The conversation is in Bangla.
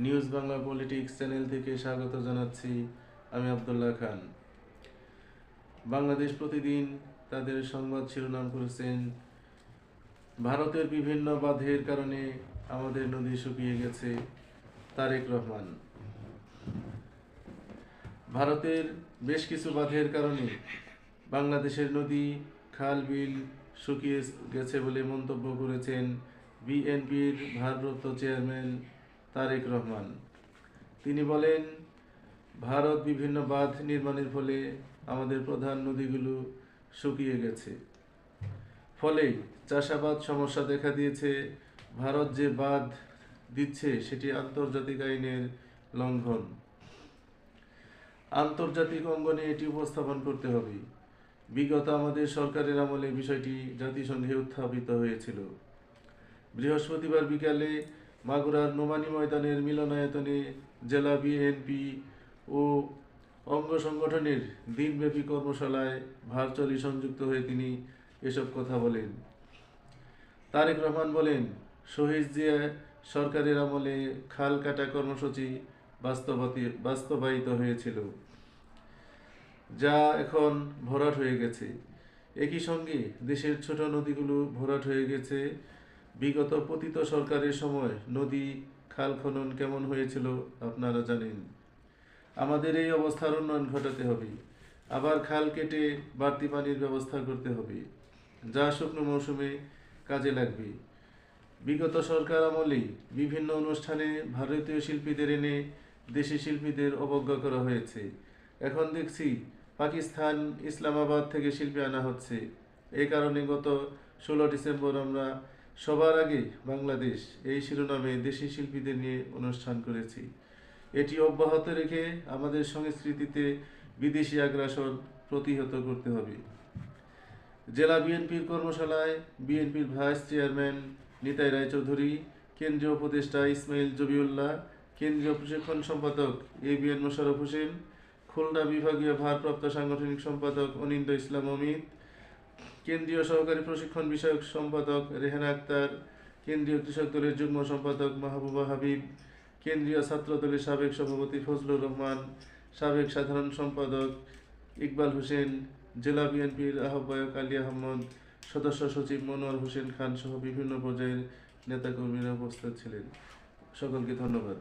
নিউজ বাংলা পলিটিক্স চ্যানেল থেকে স্বাগত জানাচ্ছি। আমি আব্দুল্লাহ খান। বাংলাদেশ প্রতিদিন তাদের সংবাদ শিরোনাম করেছেন, ভারতের বিভিন্ন বাঁধের কারণে আমাদের নদী শুকিয়ে গেছে। তারেক রহমান। ভারতের বেশ কিছু বাঁধের কারণে বাংলাদেশের নদী, খাল, বিল শুকিয়ে গেছে বলে মন্তব্য করেছেন বিএনপির ভারপ্রাপ্ত চেয়ারম্যান তারেক রহমান। তিনি বলেন, ভারত বিভিন্ন বাঁধ নির্মাণের ফলে আমাদের প্রধান নদীগুলো শুকিয়ে গেছে। ফলে চাষাবাদ সমস্যা দেখা দিয়েছে। ভারত যে বাঁধ দিচ্ছে সেটি আন্তর্জাতিক আইনের লঙ্ঘন। আন্তর্জাতিক অঙ্গনে এটি উপস্থাপন করতে হবে। বিগত আমাদের সরকারের আমলে বিষয়টি জাতিসংঘে উত্থাপিত হয়েছিল। বৃহস্পতিবার বিকালে মাগুরার নোমানী ময়দানের মিলনায়তনে জেলা বিএনপি ও অঙ্গ সংগঠনের দিনব্যাপী কর্মশালায় ভার্চুয়ালি সংযুক্ত হয়ে তিনি এসব কথা বলেন। তারেক রহমান বলেন, শহীদ জিয়া সরকারের আমলে খাল কাটা কর্মসূচি বাস্তবায়িত হয়েছিল, যা এখন ভরাট হয়ে গেছে। একই সঙ্গে দেশের ছোট নদীগুলো ভরাট হয়ে গেছে। বিগত পতিত সরকারের সময় নদী, খাল খনন কেমন হয়েছিল আপনারা জানেন। আমাদের এই অবস্থার উন্নয়ন ঘটাতে হবে। আবার খাল কেটে বাড়তি পানির ব্যবস্থা করতে হবে, যা শুকনো মৌসুমে কাজে লাগবে। বিগত সরকার আমলেই বিভিন্ন অনুষ্ঠানে ভারতীয় শিল্পীদের এনে দেশি শিল্পীদের অবজ্ঞা করা হয়েছে। এখন দেখছি পাকিস্তান, ইসলামাবাদ থেকে শিল্পী আনা হচ্ছে। এই কারণে গত 16 ডিসেম্বর আমরা সবার আগে বাংলাদেশ এই শিরোনামে দেশি শিল্পীদের নিয়ে অনুষ্ঠান করেছি। এটি অব্যাহত রেখে আমাদের সংস্কৃতিতে বিদেশি আগ্রাসন প্রতিহত করতে হবে। জেলা বিএনপির কর্মশালায় বিএনপির ভাইস চেয়ারম্যান নিতাই রায়চৌধুরী, কেন্দ্রীয় উপদেষ্টা ইসমাইল জবিউল্লাহ, কেন্দ্রীয় প্রশিক্ষণ সম্পাদক এবিএন মোশাররফ হোসেন, খুলনা বিভাগীয় ভারপ্রাপ্ত সাংগঠনিক সম্পাদক অনিন্দ্য ইসলাম অমিত, কেন্দ্রীয় সহকারী প্রশিক্ষণ বিষয়ক সম্পাদক রেহানা আক্তার, কেন্দ্রীয় কৃষক দলের যুগ্ম সম্পাদক মাহবুবা হাবিব, কেন্দ্রীয় ছাত্র দলের সাবেক সভাপতি ফজলুর রহমান, সাবেক সাধারণ সম্পাদক ইকবাল হোসেন, জেলা বিএনপির আহ্বায়ক আলী আহমদ, সদস্য সচিব মনোয়ার হোসেন খান সহ বিভিন্ন পর্যায়ের নেতাকর্মীরা উপস্থিত ছিলেন। সকলকে ধন্যবাদ।